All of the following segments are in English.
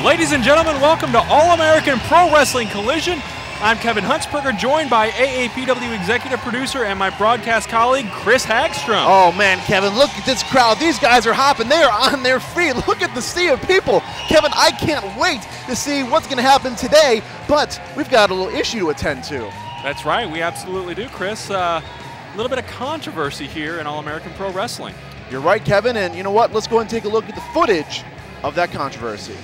Ladies and gentlemen, welcome to All-American Pro Wrestling Collision. I'm Kevin Huntsberger, joined by AAPW executive producer and my broadcast colleague, Chris Hagstrom. Oh man, Kevin, look at this crowd. These guys are hopping. They are on their feet. Look at the sea of people. Kevin, I can't wait to see what's going to happen today, but we've got a little issue to attend to. That's right, we absolutely do, Chris. A little bit of controversy here in All-American Pro Wrestling. You're right, Kevin, and you know what? Let's go and take a look at the footage of that controversy.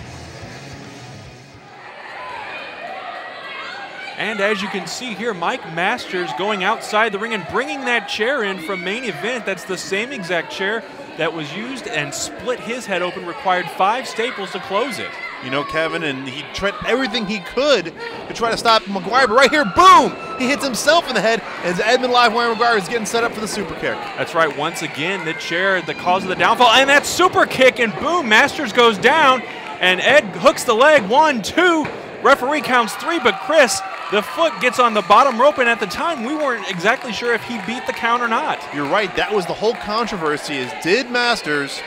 And as you can see here, Mike Masters going outside the ring and bringing that chair in from main event. That's the same exact chair that was used and split his head open, required 5 staples to close it. You know, Kevin, and he tried everything he could to try to stop McGuire, but right here, boom! He hits himself in the head as Edmund Livewire McGuire is getting set up for the super kick. That's right, once again, the chair, the cause of the downfall, and that super kick, and boom, Masters goes down, and Ed hooks the leg, 1, 2, referee counts 3, but Chris, the foot gets on the bottom rope, and at the time, we weren't exactly sure if he beat the count or not. You're right, that was the whole controversy, is did Masters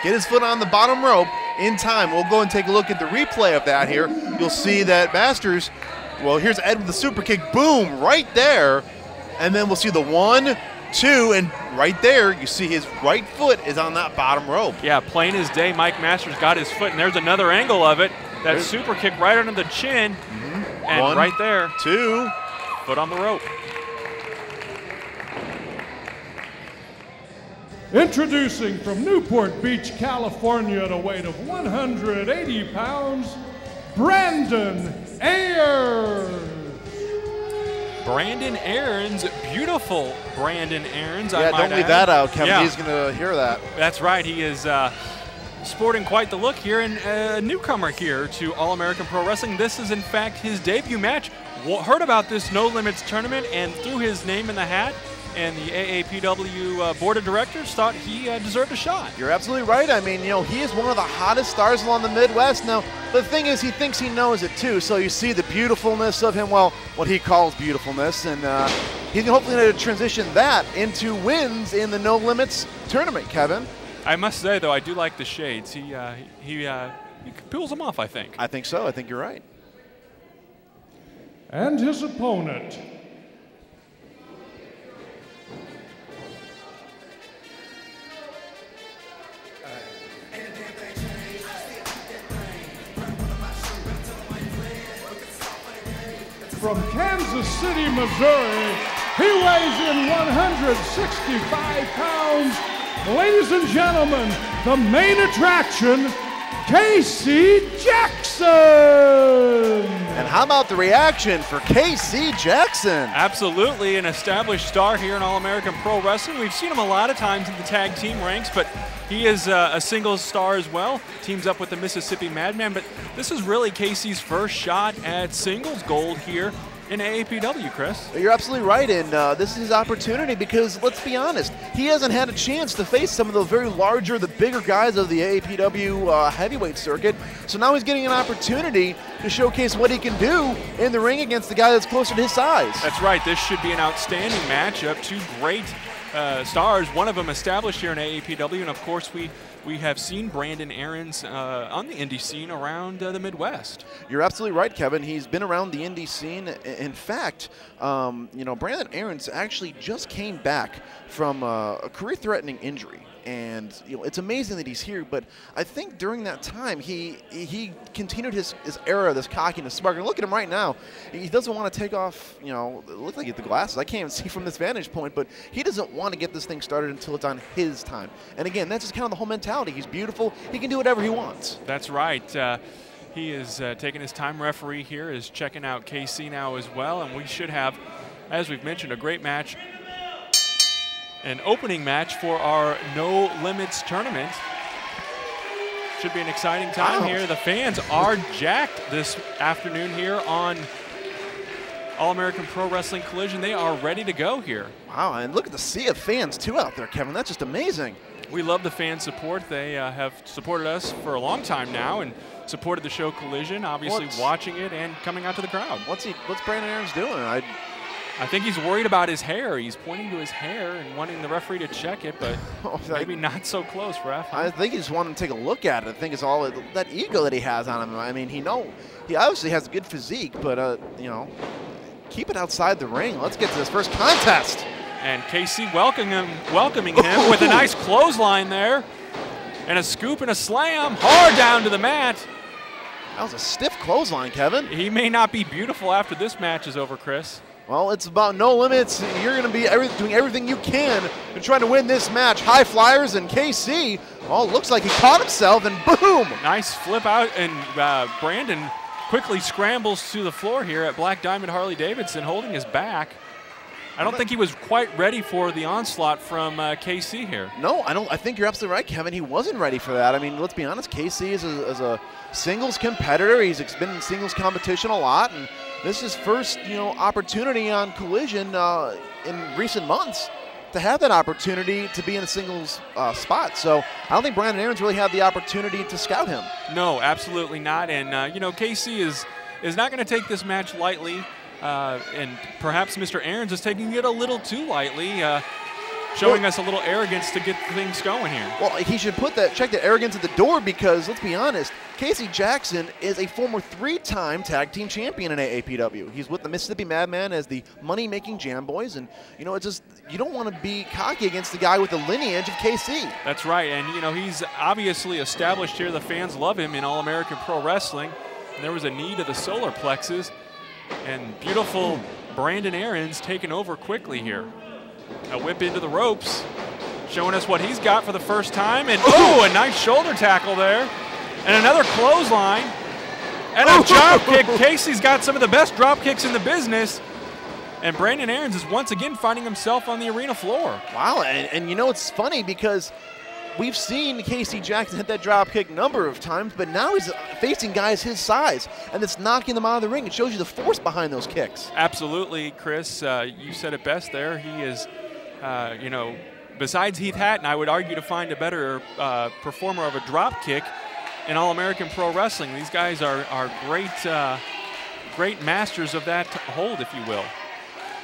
get his foot on the bottom rope in time? We'll go and take a look at the replay of that here. You'll see that Masters, well, here's Ed with the super kick, boom, right there. And then we'll see the 1, 2, and right there, you see his right foot is on that bottom rope. Yeah, plain as day, Mike Masters got his foot, and there's another angle of it. That super kick right under the chin, and 1, right there, 2, foot on the rope. Introducing from Newport Beach, California at a weight of 180 pounds, Brandon Ayers. Brandon Aarons, beautiful Brandon Aarons, I Yeah, might don't leave add. that out, Kevin. Yeah. He's going to hear that. That's right, he is sporting quite the look here, and a newcomer here to All-American Pro Wrestling. This is, in fact, his debut match. Heard about this No Limits tournament and threw his name in the hat, and the AAPW Board of Directors thought he deserved a shot. You're absolutely right. I mean, you know, he is one of the hottest stars along the Midwest. Now, the thing is, he thinks he knows it too, so you see the beautifulness of him, well, what he calls beautifulness, and he's hopefully going to transition that into wins in the No Limits tournament, Kevin. I must say, though, I do like the shades. He pulls them off, I think. I think so. I think you're right. And his opponent, from Kansas City, Missouri, he weighs in 165 pounds. Ladies and gentlemen, the main attraction, Casey Jackson. And how about the reaction for Casey Jackson? Absolutely, an established star here in All-American Pro Wrestling. We've seen him a lot of times in the tag team ranks, but he is a singles star as well. Teams up with the Mississippi Madman, but this is really Casey's first shot at singles gold here in AAPW, Chris. You're absolutely right, and this is his opportunity because, let's be honest, he hasn't had a chance to face some of the very larger, the bigger guys of the AAPW heavyweight circuit. So now he's getting an opportunity to showcase what he can do in the ring against the guy that's closer to his size. That's right. This should be an outstanding matchup. Two great stars, one of them established here in AAPW, and of course we have seen Brandon Aarons on the indie scene around the Midwest. You're absolutely right, Kevin. He's been around the indie scene. In fact, you know, Brandon Aarons actually just came back from a career-threatening injury. And you know, it's amazing that he's here, but I think during that time he continued his era, this cockiness, spark. And look at him right now. He doesn't want to take off, you know, it looks like he has the glasses. I can't even see from this vantage point, but he doesn't want to get this thing started until it's on his time. And again, that's just kind of the whole mentality. He's beautiful. He can do whatever he wants. That's right. He is taking his time. Referee here is checking out KC now as well, and we should have, as we've mentioned, a great match. An opening match for our No Limits tournament. Should be an exciting time here. The fans are jacked this afternoon here on All-American Pro Wrestling Collision. They are ready to go here. Wow, and look at the sea of fans, too, out there, Kevin. That's just amazing. We love the fan support. They have supported us for a long time now and supported the show Collision, obviously watching it and coming out to the crowd. What's Brandon Aarons doing? I think he's worried about his hair. He's pointing to his hair and wanting the referee to check it, but maybe not so close, ref. I think he just wanted to take a look at it. I think it's all that ego that he has on him. I mean, he obviously has a good physique, but, you know, keep it outside the ring. Let's get to this first contest. And KC welcoming him with a nice clothesline there. And a scoop and a slam hard down to the mat. That was a stiff clothesline, Kevin. He may not be beautiful after this match is over, Chris. Well, it's about no limits. You're going to be doing everything you can to try to win this match. High flyers and KC. Well, it looks like he caught himself and boom. Nice flip out, and Brandon quickly scrambles to the floor here at Black Diamond Harley-Davidson, holding his back. I don't think he was quite ready for the onslaught from KC here. No, I think you're absolutely right, Kevin. He wasn't ready for that. I mean, let's be honest. KC is a singles competitor. He's been in singles competition a lot, and this is his first, you know, opportunity on Collision in recent months to have that opportunity to be in a singles spot. So I don't think Brandon Aarons really had the opportunity to scout him. No, absolutely not. And you know, KC is not going to take this match lightly. And perhaps Mr. Aarons is taking it a little too lightly, showing us a little arrogance to get things going here. Well, he should check the arrogance at the door, because let's be honest, Casey Jackson is a former 3-time tag team champion in AAPW. He's with the Mississippi Madman as the money-making Jam Boys, and you know, it's just, you don't want to be cocky against the guy with the lineage of KC. That's right, and you know, he's obviously established here. The fans love him in All-American Pro Wrestling, and there was a knee to the solar plexus. And beautiful Brandon Aarons taking over quickly here. A whip into the ropes, showing us what he's got for the first time. And ooh, a nice shoulder tackle there. And another clothesline. And a drop kick. Casey's got some of the best drop kicks in the business. And Brandon Aarons is once again finding himself on the arena floor. Wow, and you know, it's funny because we've seen Casey Jackson hit that drop kick a number of times, but now he's facing guys his size, and it's knocking them out of the ring. It shows you the force behind those kicks. Absolutely, Chris. You said it best there. He is, you know, besides Heath Hatton, I would argue to find a better performer of a drop kick in All-American Pro Wrestling. These guys are great, great masters of that hold, if you will.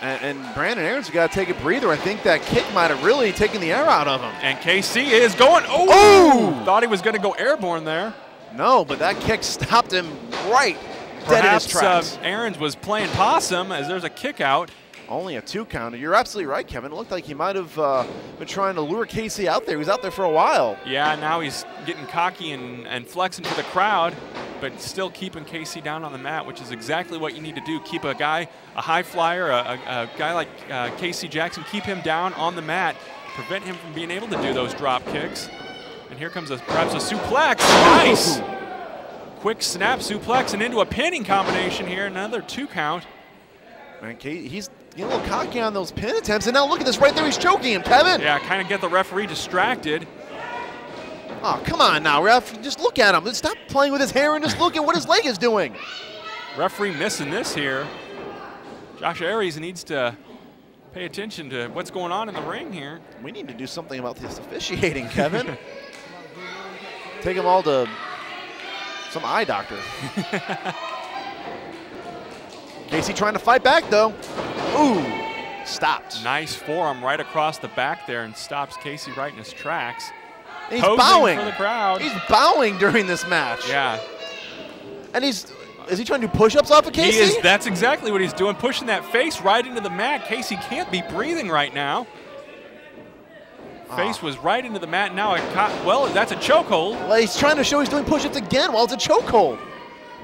And Brandon Aarons got to take a breather. I think that kick might have really taken the air out of him. And KC is going, oh! Thought he was going to go airborne there. No, but that kick stopped him right dead in his tracks. Aarons was playing possum as there's a kick out. Only a 2 count. You're absolutely right, Kevin. It looked like he might have been trying to lure KC out there. He was out there for a while. Yeah, now he's getting cocky and flexing for the crowd, but still keeping KC down on the mat, which is exactly what you need to do. Keep a guy, a high flyer, a guy like KC Jackson, keep him down on the mat, prevent him from being able to do those drop kicks. And here comes perhaps a suplex. Nice! Quick snap suplex and into a pinning combination here. Another 2 count. Man, he's a little cocky on those pin attempts, and now look at this right there. He's choking him, Kevin. Yeah, kind of get the referee distracted. Oh, come on now, ref. Just look at him. Stop playing with his hair and just look at what his leg is doing. Referee missing this here. Josh Aries needs to pay attention to what's going on in the ring here. We need to do something about this officiating, Kevin. Take them all to some eye doctor. Casey trying to fight back, though. Ooh, stopped. Nice forearm right across the back there and stops Casey right in his tracks. He's bowing for the crowd. He's bowing during this match. Yeah. And is he trying to do push-ups off of Casey? He is. That's exactly what he's doing, pushing that face right into the mat. Casey can't be breathing right now. Face was right into the mat. Now, well, that's a chokehold. Well, he's trying to show he's doing push-ups again while it's a chokehold.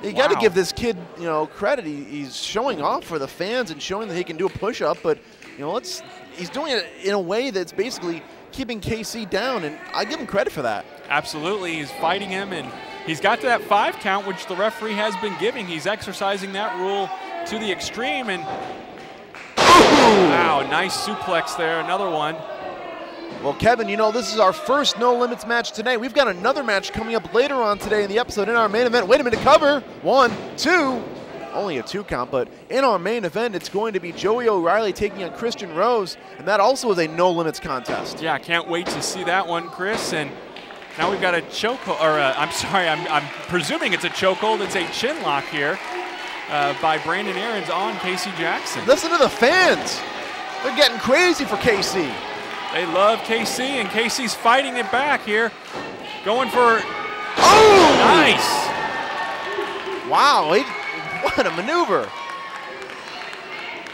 You got to give this kid, you know, credit. He's showing off for the fans and showing that he can do a push-up, but you know, he's doing it in a way that's basically keeping KC down, and I give him credit for that. Absolutely, he's fighting him, and he's got to that 5 count, which the referee has been giving. He's exercising that rule to the extreme, and wow, nice suplex there, another one. Well, Kevin, you know, this is our first No Limits match today. We've got another match coming up later on today in the episode in our main event. Wait a minute, cover. 1, 2. Only a 2 count, but in our main event, it's going to be Joey O'Reilly taking on Christian Rose, and that also is a No Limits contest. Yeah, I can't wait to see that one, Chris. And now we've got a chokehold, or I'm sorry, I'm presuming it's a chokehold. It's a chin lock here. by Brandon Aarons on Casey Jackson. Listen to the fans. They're getting crazy for KC. They love KC, and KC's fighting it back here. Going for, oh! Nice. Wow, what a maneuver.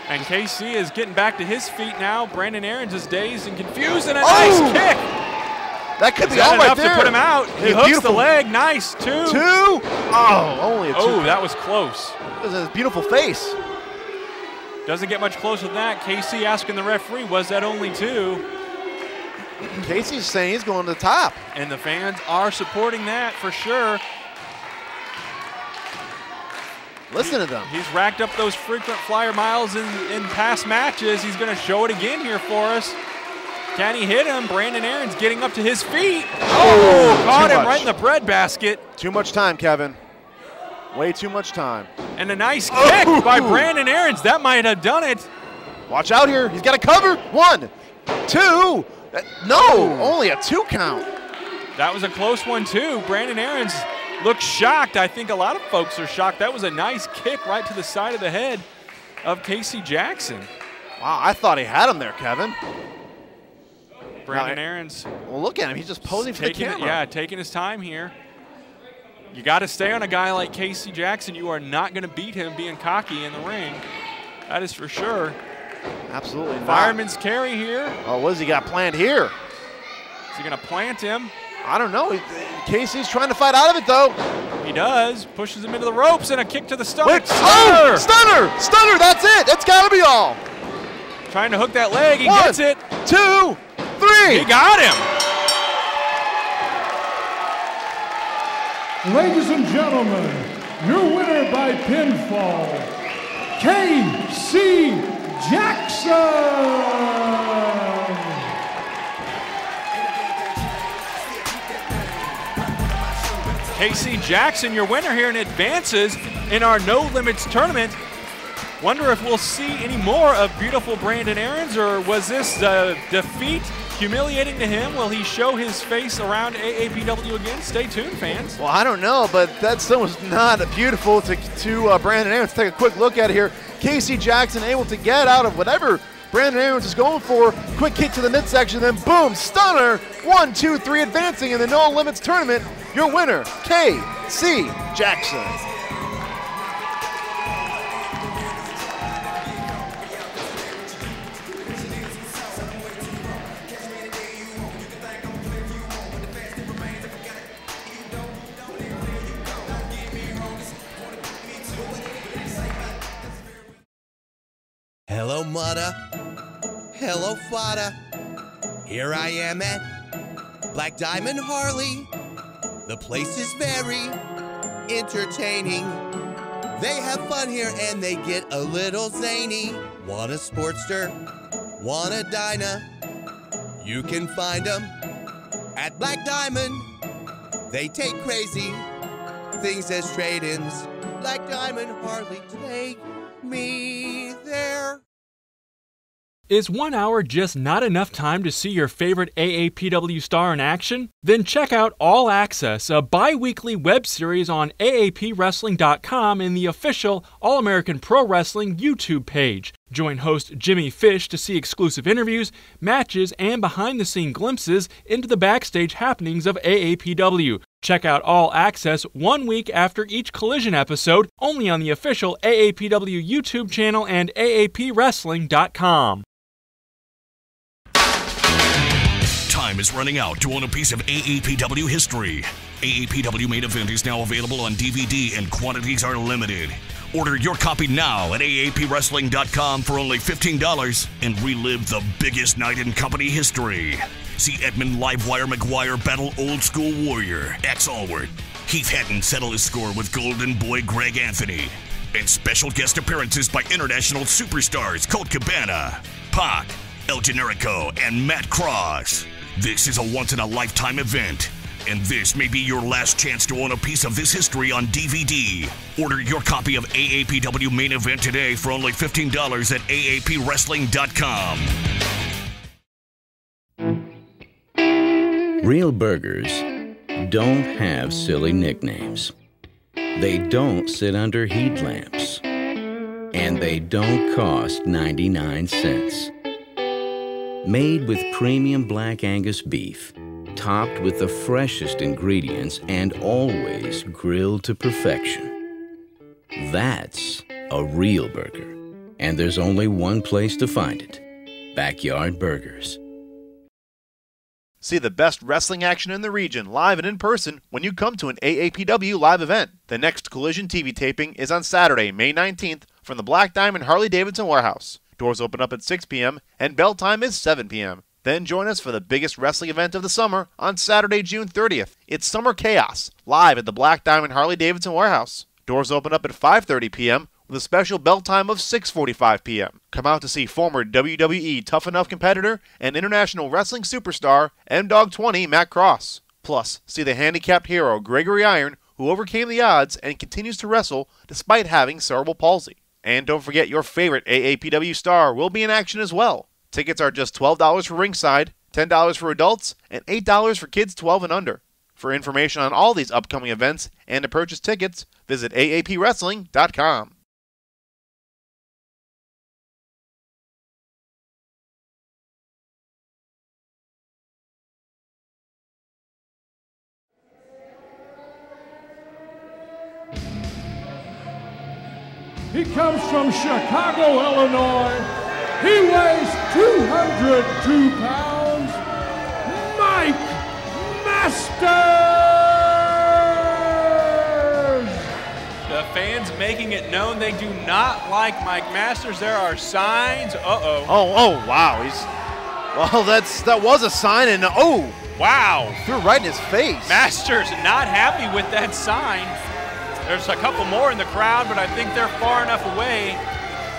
And KC is getting back to his feet now. Brandon Aarons is dazed and confused, and a nice kick. That could be all right enough there. to put him out. He hooks the leg. Nice, 2. 2. Oh, only a 2. Oh, that was close. That was a beautiful face. Doesn't get much closer than that. KC asking the referee, was that only 2? Casey's saying he's going to the top. And the fans are supporting that for sure. Listen to them. He's racked up those frequent flyer miles in past matches. He's going to show it again here for us. Can he hit him? Brandon Aarons getting up to his feet. Oh, caught him right in the breadbasket. Too much time, Kevin. Way too much time. And a nice kick by Brandon Aarons. That might have done it. Watch out here. He's got a cover. 1, 2. No, only a 2 count. That was a close one, too. Brandon Aarons looks shocked. I think a lot of folks are shocked. That was a nice kick right to the side of the head of Casey Jackson. Wow, I thought he had him there, Kevin. Brandon Aarons. Well, look at him. He's just posing for the camera. Taking his time here. You got to stay on a guy like Casey Jackson. You are not going to beat him being cocky in the ring. That is for sure. Absolutely not. Fireman's carry here. Oh, what has he got planned here? Is he going to plant him? I don't know. Casey's trying to fight out of it, though. He does. Pushes him into the ropes and a kick to the stomach. Wait, oh, stunner! Stunner, that's it. That's got to be all. Trying to hook that leg. He 1, gets it. 2, 3. He got him. Ladies and gentlemen, your winner by pinfall, KC Jackson. KC Jackson, your winner here, and advances in our No Limits tournament. Wonder if we'll see any more of beautiful Brandon Aarons, or was this defeat humiliating to him? Will he show his face around AAPW again? Stay tuned, fans. Well, I don't know, but that still was not beautiful to Brandon Aarons. Take a quick look at it here. Casey Jackson able to get out of whatever Brandon Aarons is going for. Quick kick to the midsection, then boom, stunner. 1, 2, 3, advancing in the No Limits tournament. Your winner, KC Jackson. Hello, Mudda. Hello, Fada. Here I am at Black Diamond Harley. The place is very entertaining. They have fun here and they get a little zany. Want a Sportster? Want a Dyna? You can find them at Black Diamond. They take crazy things as trade-ins. Black Diamond Harley, take me there. Is 1 hour just not enough time to see your favorite AAPW star in action? Then check out All Access, a bi-weekly web series on AAPWrestling.com and the official All-American Pro Wrestling YouTube page. Join host Jimmy Fish to see exclusive interviews, matches, and behind-the-scene glimpses into the backstage happenings of AAPW. Check out All Access 1 week after each Collision episode, only on the official AAPW YouTube channel and AAPWrestling.com. Time is running out to own a piece of AAPW history. AAPW Main Event is now available on DVD and quantities are limited. Order your copy now at AAPWrestling.com for only $15 and relive the biggest night in company history. See Edmund Livewire McGuire battle Old School Warrior X Allward. Heath Hatton settle his score with Golden Boy Greg Anthony. And special guest appearances by international superstars Colt Cabana, Pac, El Generico, and Matt Cross. This is a once-in-a-lifetime event, and this may be your last chance to own a piece of this history on DVD. Order your copy of AAPW Main Event today for only $15 at AAPWrestling.com. Real burgers don't have silly nicknames. They don't sit under heat lamps. And they don't cost 99 cents. Made with premium Black Angus beef, topped with the freshest ingredients and always grilled to perfection. That's a real burger. And there's only one place to find it: Backyard Burgers. See the best wrestling action in the region live and in person when you come to an AAPW live event. The next Collision TV taping is on Saturday, May 19th from the Black Diamond Harley-Davidson Warehouse. Doors open up at 6 p.m. and bell time is 7 p.m. Then join us for the biggest wrestling event of the summer on Saturday, June 30th. It's Summer Chaos, live at the Black Diamond Harley-Davidson Warehouse. Doors open up at 5:30 p.m. with a special bell time of 6:45 p.m. Come out to see former WWE Tough Enough competitor and international wrestling superstar M-Dog 20 Matt Cross. Plus, see the handicapped hero Gregory Iron, who overcame the odds and continues to wrestle despite having cerebral palsy. And don't forget your favorite AAPW star will be in action as well. Tickets are just $12 for ringside, $10 for adults, and $8 for kids 12 and under. For information on all these upcoming events and to purchase tickets, visit aapwrestling.com. He comes from Chicago, Illinois. He weighs 202 pounds. Mike Masters! The fans making it known they do not like Mike Masters. There are signs. Oh, wow. Well, that was a sign, and Wow. threw right in his face. Masters not happy with that sign. There's a couple more in the crowd, but I think they're far enough away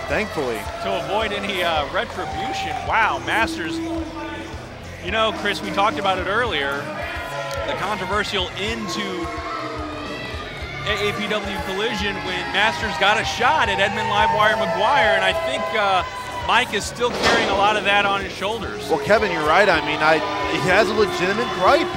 Thankfully. to avoid any retribution. Wow, Masters. You know, Chris, we talked about it earlier. The controversial end to AAPW Collision when Masters got a shot at Edmund Livewire McGuire, and I think Mike is still carrying a lot of that on his shoulders. Well, Kevin, you're right. I mean, he has a legitimate gripe,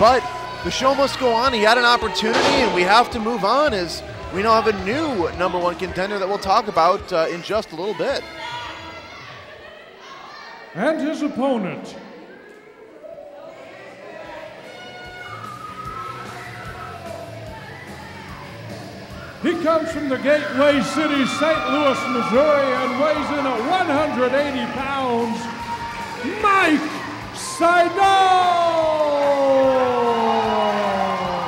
but the show must go on. He had an opportunity, and we have to move on as we now have a new #1 contender that we'll talk about in just a little bit. And his opponent, he comes from the Gateway City, St. Louis, Missouri, and weighs in at 180 pounds, Mike Sydal!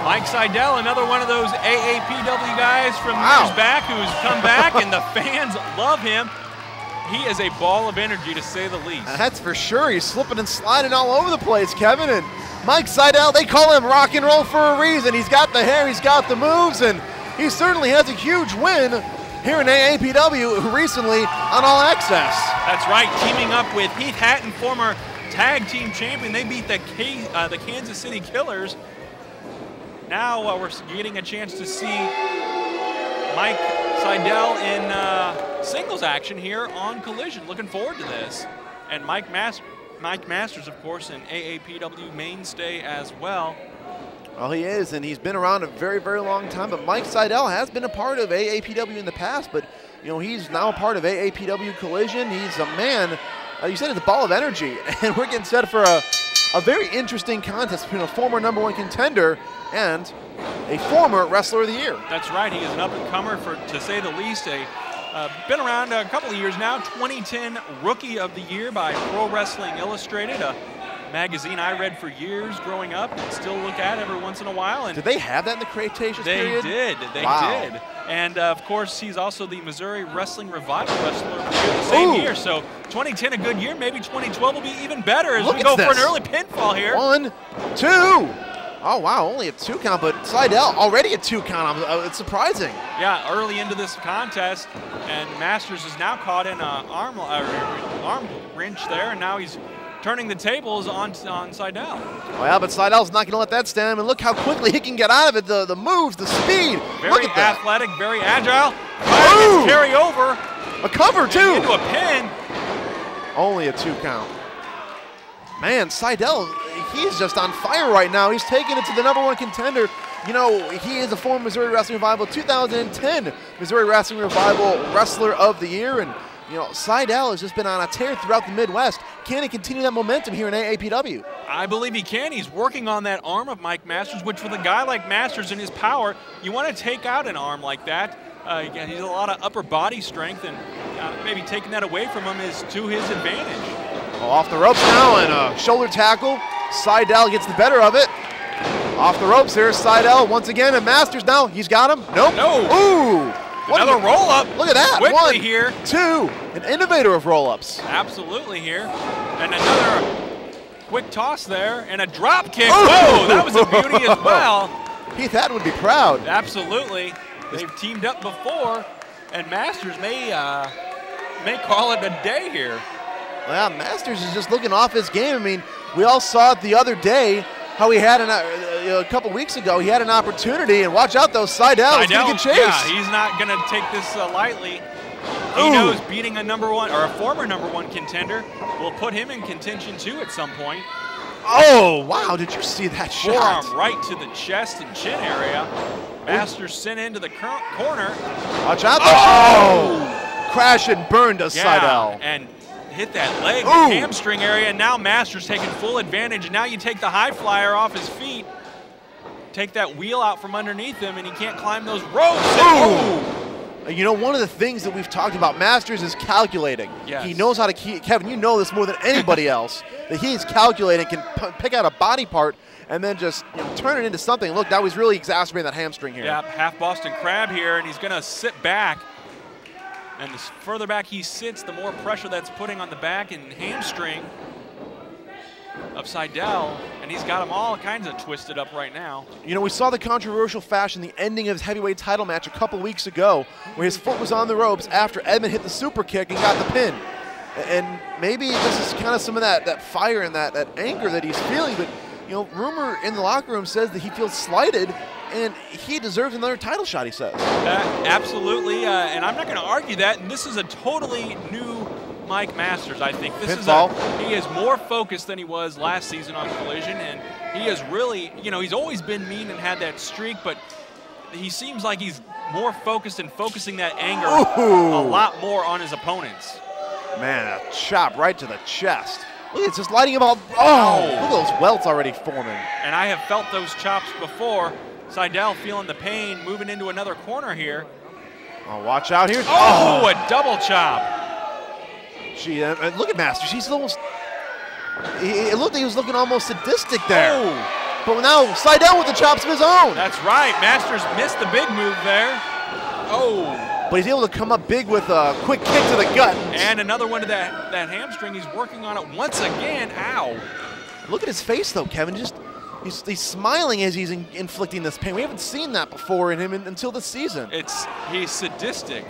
Mike Sydal, another one of those AAPW guys from years back who's come back, and the fans love him. He is a ball of energy, to say the least. That's for sure. He's slipping and sliding all over the place, Kevin. And Mike Sydal, they call him rock and roll for a reason. He's got the hair, he's got the moves, and he certainly has a huge win here in AAPW recently on All Access. That's right, teaming up with Heath Hatton, former tag team champion. They beat the Kansas City Killers. Now we're getting a chance to see Mike Sydal in singles action here on Collision. Looking forward to this. And Mike Masters, of course, an AAPW mainstay as well. Well, he is, and he's been around a very, very long time. But Mike Sydal has been a part of AAPW in the past, but you know he's now a part of AAPW Collision. He's a man. You said it's a ball of energy, and we're getting set for a very interesting contest between a former #1 contender and a former Wrestler of the Year. That's right. He is an up-and-comer, to say the least. Been around a couple of years now. 2010 Rookie of the Year by Pro Wrestling Illustrated, a magazine I read for years growing up and still look at every once in a while. And did they have that in the Cretaceous period? They did. And, of course, he's also the Missouri Wrestling Revival Wrestler of the Year the same year. So 2010 a good year. Maybe 2012 will be even better as we go for an early pinfall here. 1, 2. Oh, wow, only a 2 count, but Sydal already a 2 count. It's surprising. Yeah, early into this contest, and Masters is now caught in an arm wrench there, and now he's turning the tables on Sydal. Well, but Sydal's not going to let that stand him, and look how quickly he can get out of it, the moves, the speed. Very athletic, very agile. Carry over. A cover, too. Into a pin. Only a 2 count. Man, Sydal, he's just on fire right now. He's taking it to the #1 contender. You know, he is a former Missouri Wrestling Revival 2010 Missouri Wrestling Revival Wrestler of the Year. And, you know, Sydal has just been on a tear throughout the Midwest. Can he continue that momentum here in AAPW? I believe he can. He's working on that arm of Mike Masters, which with a guy like Masters in his power, you want to take out an arm like that. Again, he's a lot of upper body strength, and maybe taking that away from him is to his advantage. Oh, off the ropes now, and a shoulder tackle. Sydal gets the better of it. Off the ropes here, Sydal once again, and Masters now, he's got him. Nope. No. Ooh. Another roll-up. Look at that. Quickly One, here. Two. An innovator of roll-ups. Absolutely here. And another quick toss there, and a drop kick. Ooh. Whoa, that was a beauty as well. Heath Hatton would be proud. Absolutely. They've teamed up before, and Masters may call it a day here. Well, Masters is just looking off his game. I mean, we all saw it the other day, how he had a couple weeks ago, he had an opportunity, and watch out though, Sydal is going to get chased. Yeah, he's not going to take this lightly. He knows beating a former number one contender will put him in contention too at some point. Oh, wow, did you see that shot? Forearm right to the chest and chin area. Masters sent into the corner. Watch out though. Oh! Crash and burn to Sydal. And hit that leg, the hamstring area, and now Masters taking full advantage. And now you take the high flyer off his feet, take that wheel out from underneath him, and he can't climb those ropes. You know, one of the things that we've talked about, Masters is calculating. Yes. He knows how to keep, Kevin, you know this more than anybody else, that he's calculating, can pick out a body part and then just turn it into something. Look, that was really exacerbating that hamstring here. Yeah, half Boston Crab here, and he's going to sit back. And the further back he sits, the more pressure that's putting on the back and hamstring of Sydal, and he's got them all kinds of twisted up right now. You know, we saw the controversial fashion, the ending of his heavyweight title match a couple weeks ago, where his foot was on the ropes after Edmund hit the super kick and got the pin. And maybe this is kind of some of that fire and that anger that he's feeling, but you know, rumor in the locker room says that he feels slighted, and he deserves another title shot, he says. Absolutely, and I'm not going to argue that. And this is a totally new Mike Masters, I think. He is more focused than he was last season on Collision, and he is really, you know, he's always been mean and had that streak, but he seems like he's more focused and focusing that anger a lot more on his opponents. Man, a chop right to the chest. Look, it's just lighting him up. Oh, look at those welts already forming. And I have felt those chops before. Sydal feeling the pain, moving into another corner here. Oh, watch out here. Oh, a double chop. Gee, look at Masters. He's almost, it looked like he was looking almost sadistic there. Oh. But now Sydal with the chops of his own. That's right. Masters missed the big move there. Oh. But he's able to come up big with a quick kick to the gut. And another one to that hamstring. He's working on it once again. Ow. Look at his face, though, Kevin. He's smiling as he's inflicting this pain. We haven't seen that before in him until this season. He's sadistic.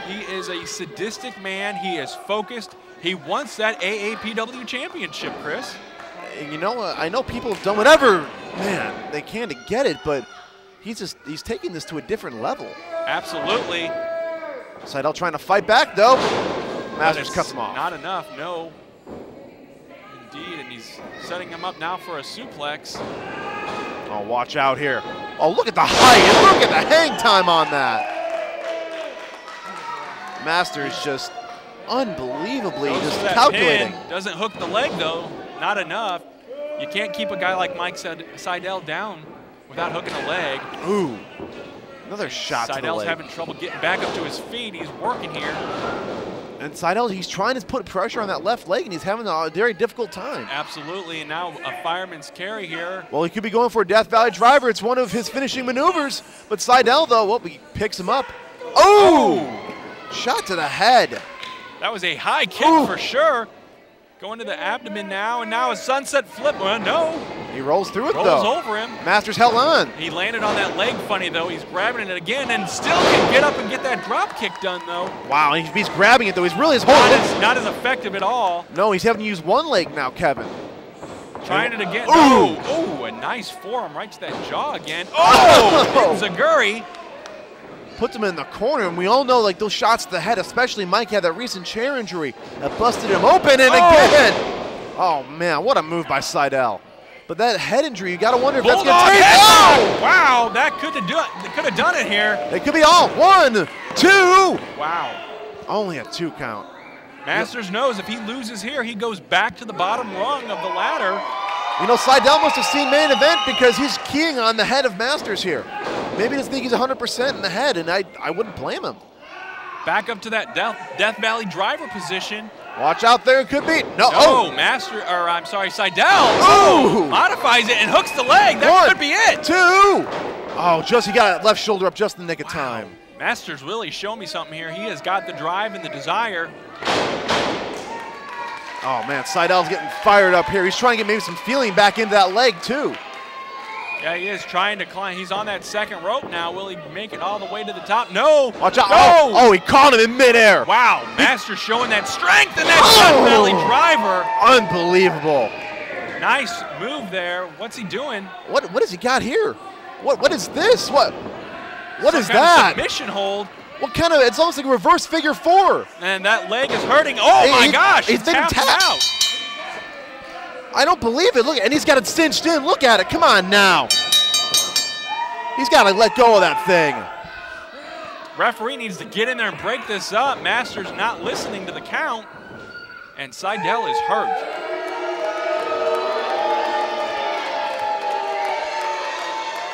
He is a sadistic man. He is focused. He wants that AAPW championship, Chris. You know, I know people have done whatever, man, they can to get it, but he's taking this to a different level. Absolutely. Sydal trying to fight back, though. Masters cuts him off. Not enough, no. Indeed, and he's setting him up now for a suplex. Oh, watch out here. Oh, look at the height. Look at the hang time on that. Masters just unbelievably just calculating. Doesn't hook the leg, though. Not enough. You can't keep a guy like Mike Sydal down without hooking a leg. Ooh. Another shot to the leg. Sydal's having trouble getting back up to his feet. He's working here. And Sydal, he's trying to put pressure on that left leg, and he's having a very difficult time. Absolutely, and now a fireman's carry here. Well, he could be going for a Death Valley driver. It's one of his finishing maneuvers. But Sydal, though, well, he picks him up. Oh! Shot to the head. That was a high kick for sure. Going to the abdomen now, and now a sunset flip. Well, no. He rolls through it, though. Rolls over him. Masters held on. He landed on that leg funny, though. He's grabbing it again and still can get up and get that drop kick done, though. Wow, he's grabbing it, though. He's really holding. Not as effective at all. No, he's having to use one leg now, Kevin. Trying it again. Oh, a nice forearm right to that jaw again. Oh, Zaguri. Puts him in the corner, and we all know, like, those shots to the head, especially Mike had that recent chair injury that busted him open, and again. Oh, man, what a move by Sydal. But that head injury, you got to wonder if that's going Bulldog to take. head. Oh! Wow, that could have done it here. It could be all. 1, 2. Wow. Only a 2 count. Masters knows if he loses here, he goes back to the bottom rung of the ladder. You know, Sydal must have seen main event because he's keying on the head of Masters here. Maybe he doesn't think he's 100% in the head, and I wouldn't blame him. Back up to that Death Valley driver position. Watch out there, it could be. No, Sydal. Oh! Modifies it and hooks the leg. That 1, could be it. 2. Oh, he got that left shoulder up just in the nick of time. Masters really showing me something here. He has got the drive and the desire. Oh, man, Sydal's getting fired up here. He's trying to get maybe some feeling back into that leg, too. Yeah, he is trying to climb. He's on that second rope now. Will he make it all the way to the top? No. Watch out. No. Oh, he caught him in midair. Wow, Masters showing that strength in that Death Valley driver. Unbelievable. Nice move there. What's he doing? What has he got here? What is this? What is Some kind that? of submission hold. What kind of, it's almost like a reverse figure 4. And that leg is hurting. Oh my gosh, he's been tapped tapped out. I don't believe it. Look, and he's got it cinched in. Look at it. Come on now. He's got to let go of that thing. Referee needs to get in there and break this up. Masters not listening to the count. And Sydal is hurt.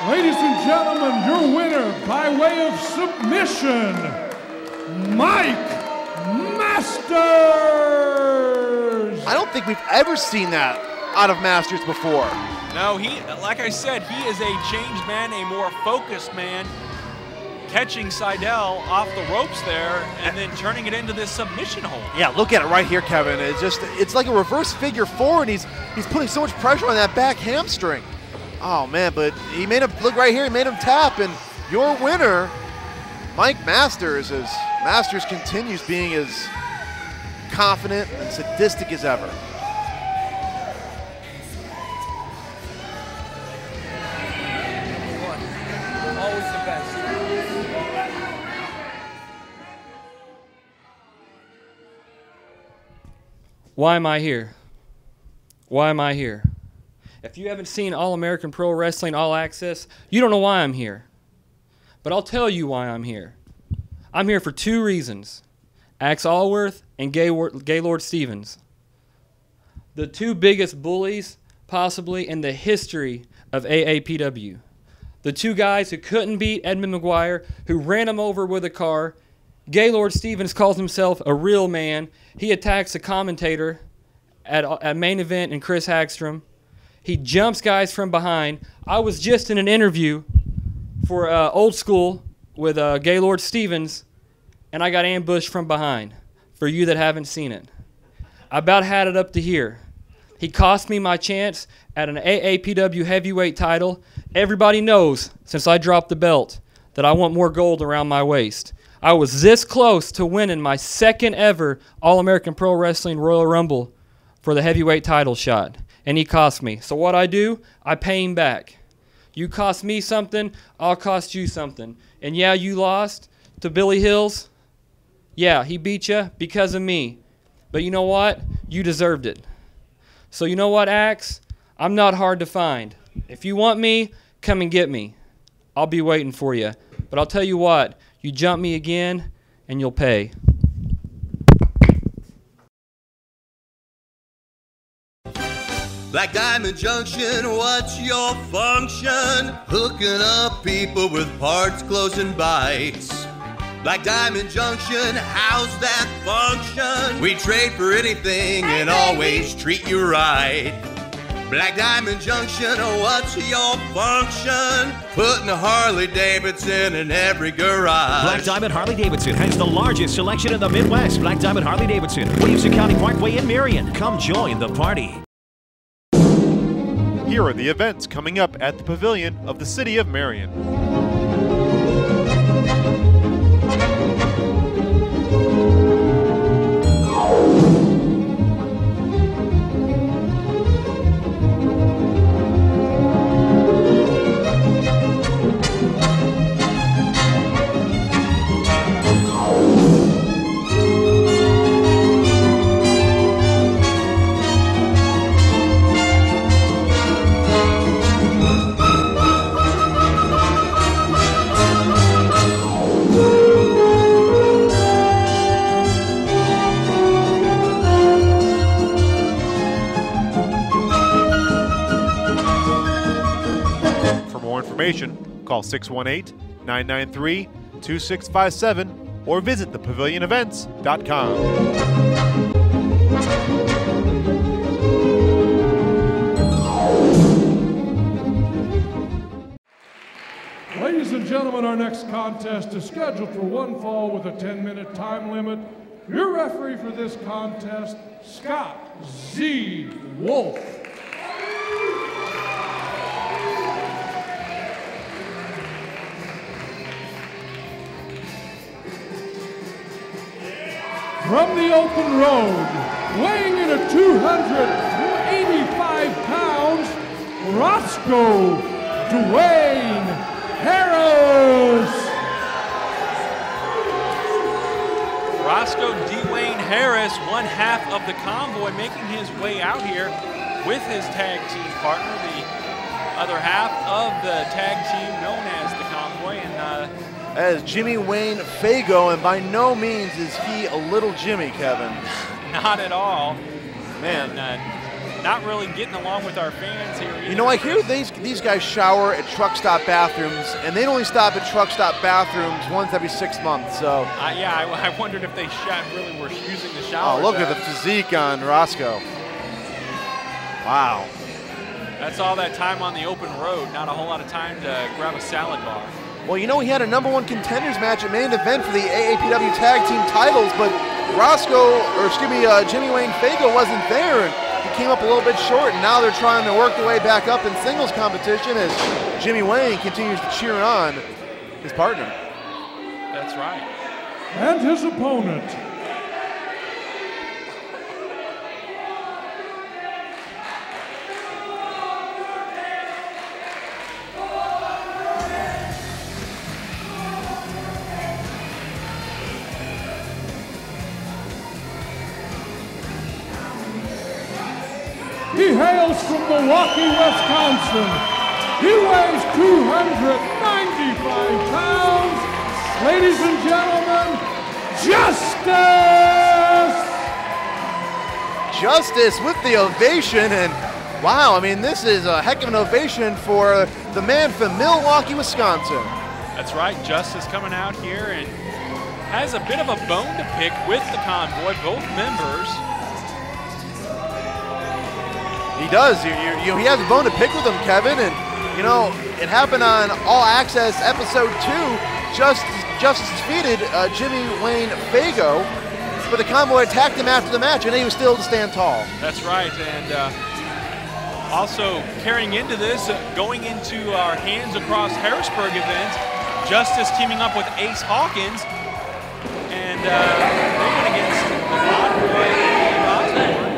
Ladies and gentlemen, your winner by way of submission, Mike Masters. I don't think we've ever seen that out of Masters before. No, like I said, he is a changed man, a more focused man, catching Sydal off the ropes there and then turning it into this submission hold. Yeah, look at it right here, Kevin. It's like a reverse figure 4, and he's putting so much pressure on that back hamstring. Oh, man, but he made him, look right here, he made him tap, and your winner, Mike Masters, as Masters continues being as confident and sadistic as ever. Always the best. Why am I here? Why am I here? If you haven't seen All-American Pro Wrestling All Access, you don't know why I'm here. But I'll tell you why I'm here. I'm here for 2 reasons. Axe Allworth and Gaylord Stevens. The 2 biggest bullies possibly in the history of AAPW. The 2 guys who couldn't beat Edmund McGuire, who ran him over with a car. Gaylord Stevens calls himself a real man. He attacks a commentator at Main Event and Chris Hagstrom. He jumps guys from behind. I was just in an interview for Old School with Gaylord Stevens, and I got ambushed from behind, for you that haven't seen it. I about had it up to here. He cost me my chance at an AAPW heavyweight title. Everybody knows, since I dropped the belt, that I want more gold around my waist. I was this close to winning my 2nd ever All-American Pro Wrestling Royal Rumble for the heavyweight title shot, and he cost me. So what I do, I pay him back. You cost me something, I'll cost you something. And yeah, you lost to Billy Hills. Yeah, he beat you because of me. But you know what? You deserved it. So you know what, Axe? I'm not hard to find. If you want me, come and get me. I'll be waiting for you. But I'll tell you what, you jump me again, and you'll pay. Black Diamond Junction, what's your function? Hooking up people with parts, clothes, and bikes. Black Diamond Junction, how's that function? We trade for anything and always treat you right. Black Diamond Junction, what's your function? Putting a Harley Davidson in every garage. Black Diamond Harley Davidson has the largest selection in the Midwest. Black Diamond Harley Davidson, Williamson County Parkway in Marion. Come join the party. Here are the events coming up at the Pavilion of the City of Marion. Call 618-993-2657 or visit thepavilionevents.com. Ladies and gentlemen, our next contest is scheduled for one fall with a 10-minute time limit. Your referee for this contest, Scott Z. Wolf. From the open road, weighing in at 285 pounds, Roscoe Dwayne Harris. Roscoe Dwayne Harris, one half of the convoy, making his way out here with his tag team partner, the other half of the tag team known as the convoy. And that is Jimmy Wayne Fago, and by no means is he a little Jimmy, Kevin. Not at all. Man. And, not really getting along with our fans here either. You know, I hear these guys shower at truck stop bathrooms, and they only stop at truck stop bathrooms once every 6 months. So yeah, I wondered if they really were using the shower. Oh, look at the physique on Roscoe. Wow. That's all that time on the open road. Not a whole lot of time to grab a salad bar. Well, you know, he had a #1 contenders match at main event for the AAPW tag team titles, but Jimmy Wayne Fago wasn't there. He came up a little bit short, and now they're trying to work their way back up in singles competition as Jimmy Wayne continues to cheer on his partner. That's right. And his opponent. He hails from Milwaukee, Wisconsin. He weighs 295 pounds. Ladies and gentlemen, Justice! Justice with the ovation, and wow, I mean, this is a heck of an ovation for the man from Milwaukee, Wisconsin. That's right, Justice coming out here and has a bit of a bone to pick with the convoy, both members. He does. He has a bone to pick with him, Kevin. And, you know, it happened on All Access Episode 2. Justice defeated Jimmy Wayne Fago, but the convoy attacked him after the match, and he was still to stand tall. That's right. And also carrying into this, going into our Hands Across Harrisburg event, Justice teaming up with Ace Hawkins, and they went against the convoy and Osborne.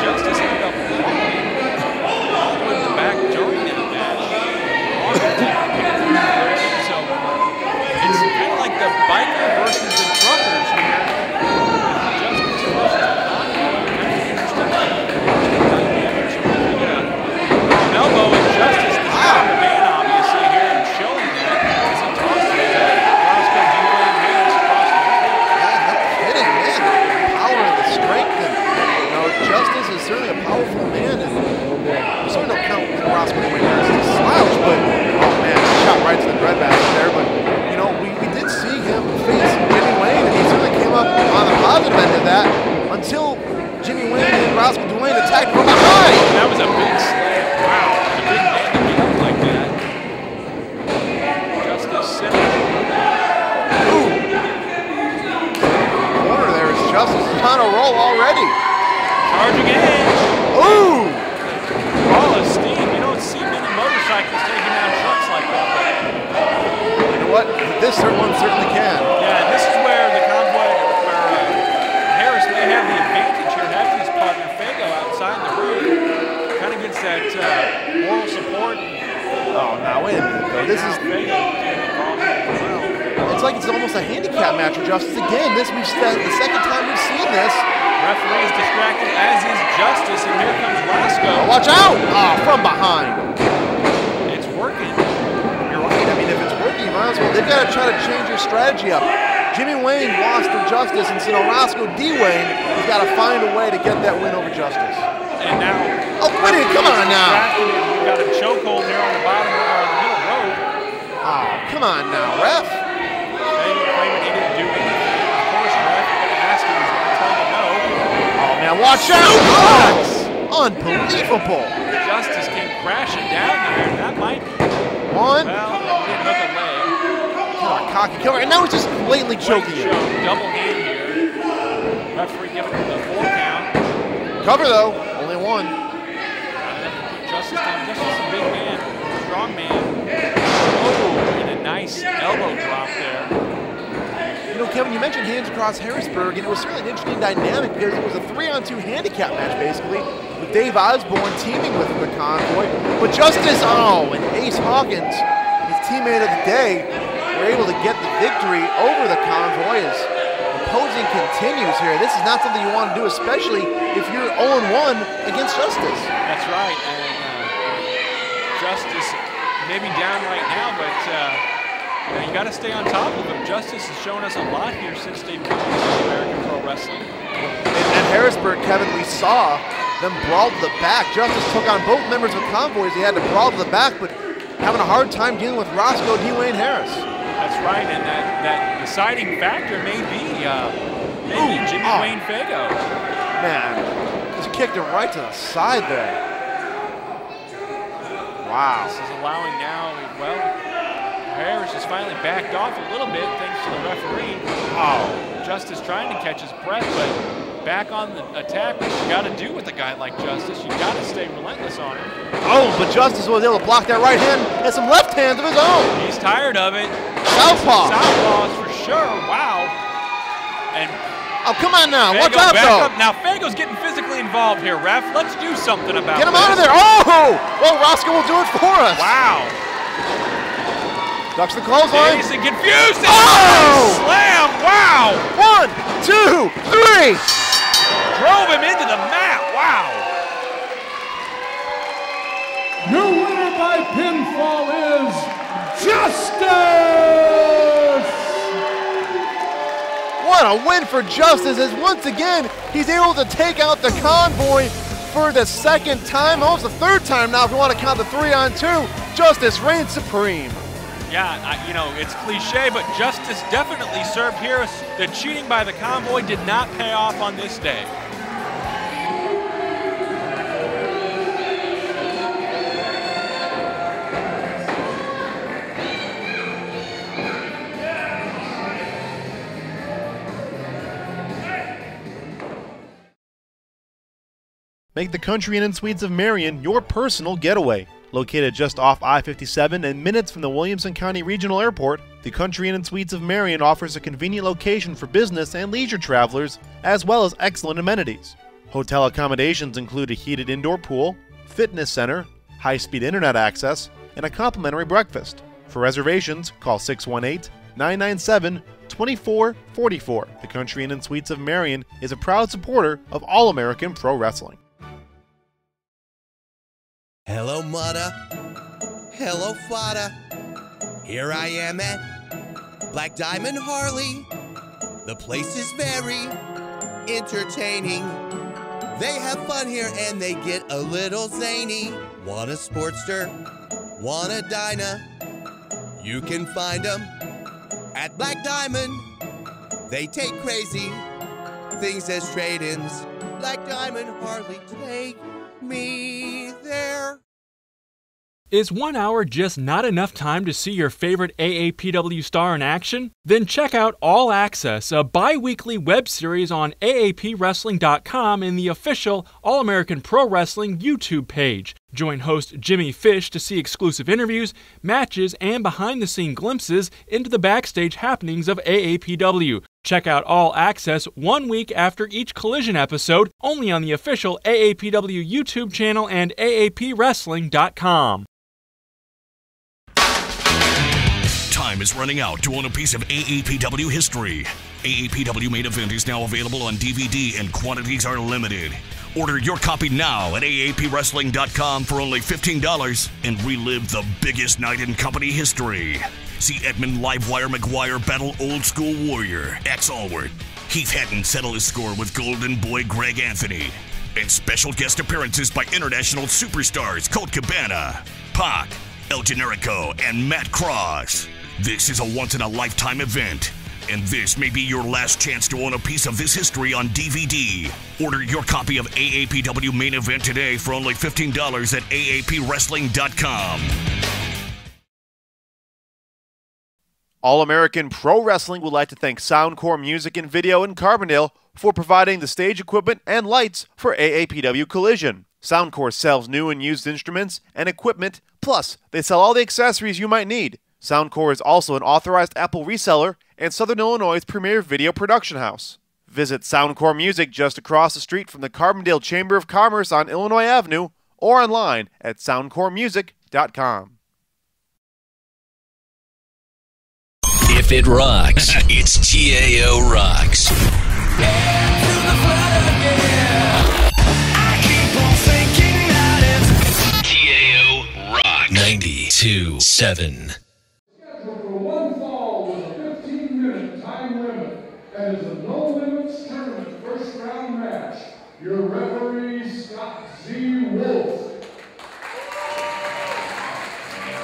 Justice ended up all the way in the back during the match. So it's kind of like the biker versus the truckers here. Justice versus the convoy. Elbow and Justice the stronger man, obviously, here and showing that as he tosses Roscoe Dwayne Harris across the ring. Yeah, no kidding, man. The power and the strength, and Justice is certainly a powerful man, and we certainly don't count Roscoe Dwayne Harris as slouch, but oh man, shot right to the breadbasket there. But you know, we did see him face Jimmy Wayne, and he certainly came up on the positive end of that until Jimmy Wayne and Roscoe Dwayne attacked from behind. That was a big slam. Wow, a big man to get up like that. Justice sitting. Ooh. Corner there is Justice is on a roll already. Charging edge. Ooh! Ball of steam. You don't see many motorcycles taking down trucks like that. You know what? This one certainly can. Yeah, and this is where the convoy, Harris may have the advantage here, having his partner Fago outside the ring. Kind of gets that moral support. Oh, now wait a minute, though. This is. It's like it's almost a handicap match for Justice. Again, the second time we've seen this. Referee is distracted, as is Justice, and here comes Roscoe. Watch out! Oh, from behind. It's working. You're right. I mean, if it's working, you might as well. They've got to try to change their strategy up. Jimmy Wayne lost to Justice, and so Roscoe Dwayne has got to find a way to get that win over Justice. And now... Oh, quit it! Come on now! got a chokehold there on the bottom or on the middle rope. Oh, come on now, ref. Claiming he didn't do anything. Of course, ref, you're going to ask him, he's going to tell you no. Oh, man, watch out. Oh, unbelievable. Justice came crashing down there. That might be. One. Well, he didn't hook a leg. Cocky killer, and now he's just blatantly choking you. Double hand here. Referee giving him the 4 count. Cover though, only 1. Justice down. Justice is a big man, strong man. Oh, and a nice elbow drop there. You know, Kevin, you mentioned hands across Harrisburg, and it was certainly an interesting dynamic because it was a 3-on-2 handicap match basically, with Dave Osborne teaming with the Convoy. But Justice, and Ace Hawkins, his teammate of the day, were able to get the victory over the Convoy as the posing continues here. This is not something you want to do, especially if you're 0-1 against Justice. That's right, and Justice may be down right now, but you got to stay on top of him. Justice has shown us a lot here since debuting in American Pro Wrestling. At Harrisburg, Kevin, we saw them brawl to the back. Justice took on both members of Convoys. He had to brawl to the back, but having a hard time dealing with Roscoe Dwayne Harris. That's right, and that deciding factor may be Jimmy Wayne Fago. Man, just kicked him right to the side there. Wow. This is allowing now, well, Harris has finally backed off a little bit thanks to the referee. Justice trying to catch his breath, but back on the attack, what you got to do with a guy like Justice. You got to stay relentless on him. Oh, but Justice was able to block that right hand and some left hands of his own. He's tired of it. Southpaw. Southpaws for sure. Wow. And come on now. Fago, Watch out, though. Now, Fago's getting physically involved here, ref. Let's do something about Get him this. out of there. Oh! Well, Roscoe will do it for us. Wow. Ducks the clothesline. Jason confused. Oh! Slam. Wow. 1, 2, 3. Drove him into the mat. Wow. Your winner by pinfall is Justice! What a win for Justice, as once again, he's able to take out the Convoy for the 2nd time, almost the 3rd time now if you want to count the 3-on-2. Justice reigns supreme. Yeah, it's cliche, but Justice definitely served here. The cheating by the Convoy did not pay off on this day. Make the Country Inn & Suites of Marion your personal getaway. Located just off I-57 and minutes from the Williamson County Regional Airport, the Country Inn & Suites of Marion offers a convenient location for business and leisure travelers, as well as excellent amenities. Hotel accommodations include a heated indoor pool, fitness center, high-speed internet access, and a complimentary breakfast. For reservations, call 618-997-2444. The Country Inn & Suites of Marion is a proud supporter of All-American Pro Wrestling. Hello, Mudda. Hello, Fada. Here I am at Black Diamond Harley. The place is very entertaining. They have fun here and they get a little zany. Want a Sportster? Want a Dyna? You can find them at Black Diamond. They take crazy things as trade-ins. Black Diamond Harley, take me there. Is 1 hour just not enough time to see your favorite AAPW star in action? Then check out All Access, a bi-weekly web series on AAPWrestling.com and the official All-American Pro Wrestling YouTube page. Join host Jimmy Fish to see exclusive interviews, matches, and behind-the-scene glimpses into the backstage happenings of AAPW. Check out All Access 1 week after each Collision episode, only on the official AAPW YouTube channel and AAPWrestling.com. Time is running out to own a piece of AAPW history. AAPW Main Event is now available on DVD and quantities are limited. Order your copy now at AAPWrestling.com for only $15 and relive the biggest night in company history. See Edmund Livewire McGuire battle Old School Warrior X Allward. Heath Hatton settle his score with Golden Boy Greg Anthony. And special guest appearances by international superstars Colt Cabana, Pac, El Generico, and Matt Cross. This is a once-in-a-lifetime event, and this may be your last chance to own a piece of this history on DVD. Order your copy of AAPW Main Event today for only $15 at AAPWrestling.com. All-American Pro Wrestling would like to thank Soundcore Music and Video in Carbondale for providing the stage equipment and lights for AAPW Collision. Soundcore sells new and used instruments and equipment, plus they sell all the accessories you might need. Soundcore is also an authorized Apple reseller and Southern Illinois' premier video production house. Visit Soundcore Music just across the street from the Carbondale Chamber of Commerce on Illinois Avenue or online at soundcoremusic.com. If it rocks, it's TAO Rocks. TAO Rock 92.7. Scheduled for one fall with a 15-minute time limit. That is a no-limits tournament first-round match. Your referee, Scott Z. Wolf.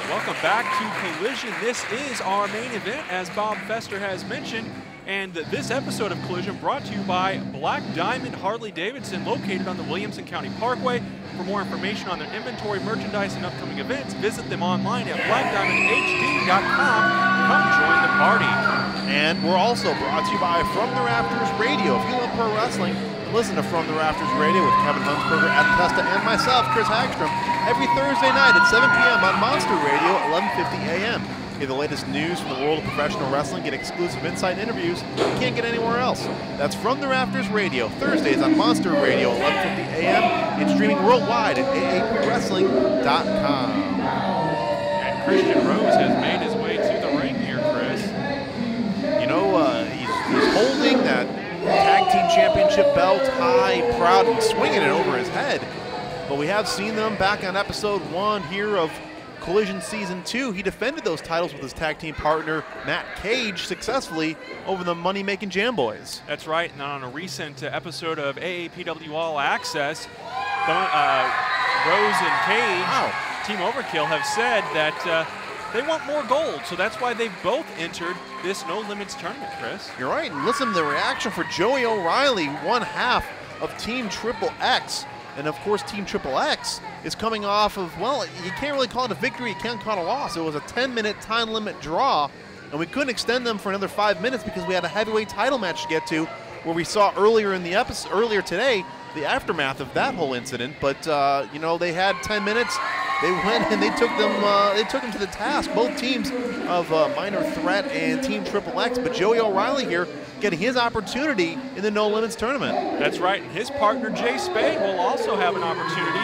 Welcome back to Collision. This is our main event, as Bob Fester has mentioned, and this episode of Collision brought to you by Black Diamond Harley-Davidson, located on the Williamson County Parkway. For more information on their inventory, merchandise, and upcoming events, visit them online at blackdiamondhd.com. Come join the party. And we're also brought to you by From the Rafters Radio. If you love pro wrestling, listen to From the Rafters Radio with Kevin Hunsberger, Adam Testa, and myself, Chris Hagstrom, every Thursday night at 7 p.m. on Monster Radio, 11:50 a.m. Get the latest news from the world of professional wrestling, get exclusive insight interviews you can't get anywhere else. That's From the Rafters Radio, Thursdays on Monster Radio, 11:50 a.m. and streaming worldwide at AAPWrestling.com. And Christian Rose has made his way to the ring here, Chris. You know, he's holding that tag team championship belt high, proud, and swinging it over his head. But we have seen them back on episode 1 here of Collision Season 2. He defended those titles with his tag team partner, Matt Cage, successfully over the Money-Making Jam Boys. That's right, and on a recent episode of AAPW All Access, Rose and Cage, Team Overkill, have said that they want more gold, so that's why they've both entered this No Limits tournament, Chris. You're right, and listen to the reaction for Joey O'Reilly, one half of Team Triple X. And of course, Team Triple X is coming off of, well, you can't really call it a victory, you can't call it a loss. It was a 10-minute time limit draw, and we couldn't extend them for another 5 minutes because we had a heavyweight title match to get to, where we saw earlier in the episode, earlier today, the aftermath of that whole incident. But you know, they had 10 minutes. They went and they took them to the task. Both teams of Minor Threat and Team Triple X, but Joey O'Reilly here getting his opportunity in the No Limits tournament. That's right, and his partner Jay Spade will also have an opportunity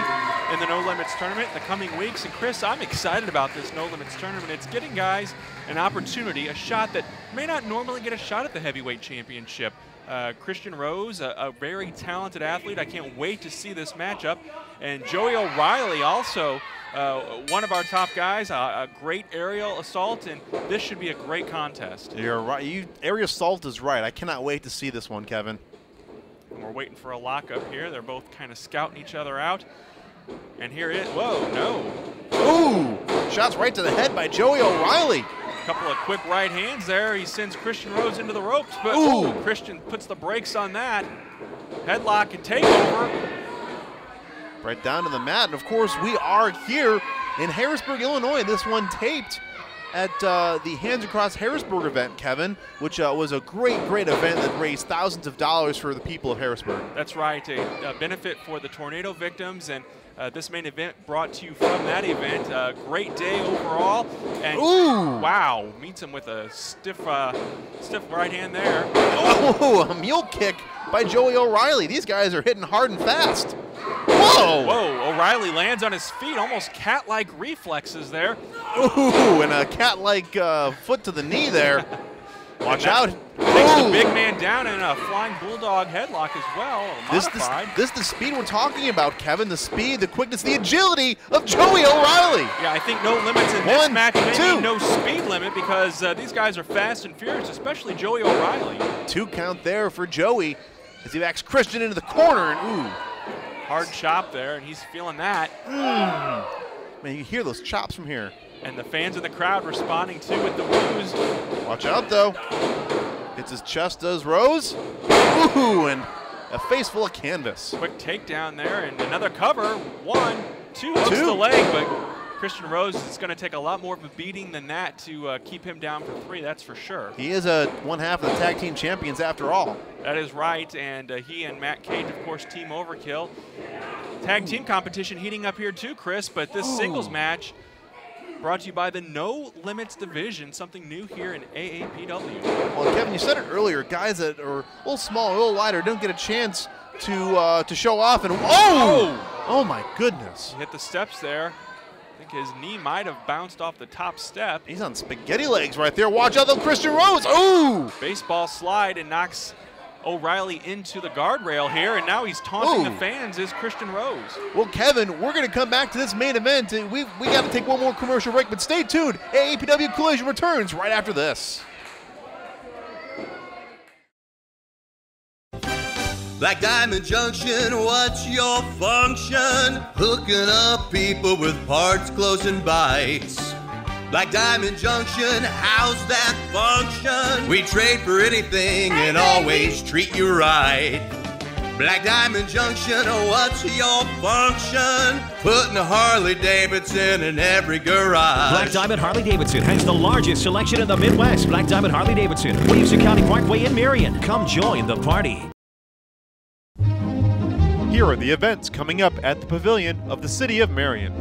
in the No Limits tournament in the coming weeks. And Chris, I'm excited about this No Limits tournament. It's getting guys an opportunity, a shot that may not normally get a shot at the heavyweight championship. Christian Rose, a very talented athlete. I can't wait to see this matchup. And Joey O'Reilly, also one of our top guys, a great aerial assault, and this should be a great contest. You're right. Aerial assault is right. I cannot wait to see this one, Kevin. And we're waiting for a lockup here. They're both kind of scouting each other out. And here it is. Whoa, no. Ooh! Shots right to the head by Joey O'Reilly. Couple of quick right hands there. He sends Christian Rose into the ropes, but Christian puts the brakes on that. Headlock and takeover. Right down to the mat. And of course, we are here in Harrisburg, Illinois. This one taped at the Hands Across Harrisburg event, Kevin, which was a great event that raised thousands of dollars for the people of Harrisburg. That's right, a benefit for the tornado victims, and this main event brought to you from that event. Great day overall, and wow, meets him with a stiff right hand there. Oh, a mule kick by Joey O'Reilly. These guys are hitting hard and fast. Whoa! Whoa, O'Reilly lands on his feet, almost cat-like reflexes there. Ooh, and a cat-like foot to the knee there. Watch out. Takes the big man down in a flying bulldog headlock as well, modified. This is the speed we're talking about, Kevin. The speed, the quickness, the agility of Joey O'Reilly. Yeah, I think no limits in this match. Maybe no speed limit because these guys are fast and furious, especially Joey O'Reilly. 2 count there for Joey as he backs Christian into the corner. And Hard chop there, and he's feeling that. Man, you hear those chops from here. And the fans in the crowd responding too with the woos. Watch out, though. Hits his chest, does Rose. Ooh, and a face full of canvas. Quick takedown there, and another cover. 1, 2, hooks the leg, but Christian Rose is going to take a lot more of a beating than that to keep him down for 3, that's for sure. He is one half of the tag team champions after all. That is right, and he and Matt Cage, of course, Team Overkill. Tag team competition heating up here too, Chris, but this singles match brought to you by the No Limits division, something new here in AAPW. Well, Kevin, you said it earlier, guys that are a little small, a little lighter, don't get a chance to show off. And oh my goodness. He hit the steps there. I think his knee might have bounced off the top step. He's on spaghetti legs right there. Watch out, though, Christian Rose. Ooh! Baseball slide and knocks O'Reilly into the guardrail here, and now he's taunting the fans as Christian Rose. Well, Kevin, we're going to come back to this main event. We got to take one more commercial break, but stay tuned. AAPW Collision returns right after this. Black Diamond Junction, what's your function? Hooking up people with parts, clothes, and bikes. Black Diamond Junction, how's that function? We trade for anything and always treat you right. Black Diamond Junction, what's your function? Putting a Harley Davidson in every garage. Black Diamond Harley Davidson has the largest selection in the Midwest. Black Diamond Harley Davidson, Williamson County Parkway in Marion. Come join the party. Here are the events coming up at the Pavilion of the City of Marion.